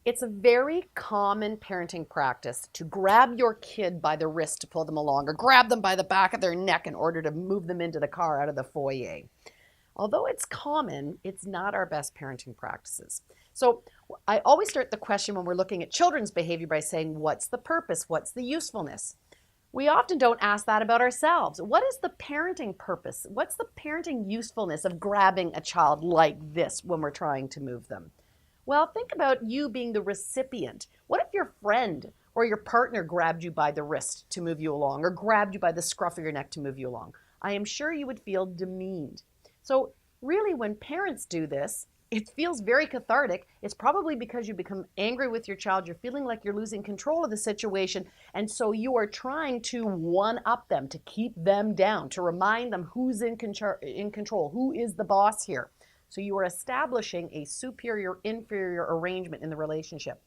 It's a very common parenting practice to grab your kid by the wrist to pull them along, or grab them by the back of their neck in order to move them into the car out of the foyer. Although it's common, it's not our best parenting practices. So I always start the question when we're looking at children's behavior by saying, what's the purpose? What's the usefulness? We often don't ask that about ourselves. What is the parenting purpose? What's the parenting usefulness of grabbing a child like this when we're trying to move them? Well, think about you being the recipient. What if your friend or your partner grabbed you by the wrist to move you along, or grabbed you by the scruff of your neck to move you along? I am sure you would feel demeaned. So really, when parents do this, it feels very cathartic. It's probably because you become angry with your child. You're feeling like you're losing control of the situation. And so you are trying to one up them, to keep them down, to remind them who's in control, who is the boss here. So you are establishing a superior-inferior arrangement in the relationship.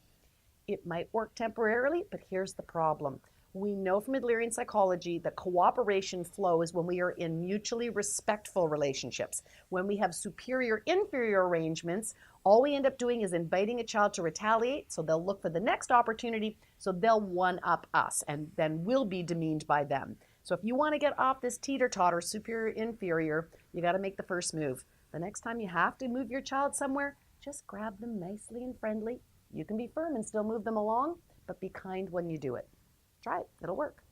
It might work temporarily, but here's the problem. We know from Adlerian psychology that cooperation flows when we are in mutually respectful relationships. When we have superior-inferior arrangements, all we end up doing is inviting a child to retaliate, so they'll look for the next opportunity, so they'll one-up us, and then we'll be demeaned by them. So if you want to get off this teeter-totter, superior-inferior, you got to make the first move. The next time you have to move your child somewhere, just grab them nicely and friendly. You can be firm and still move them along, but be kind when you do it. Try it. It'll work.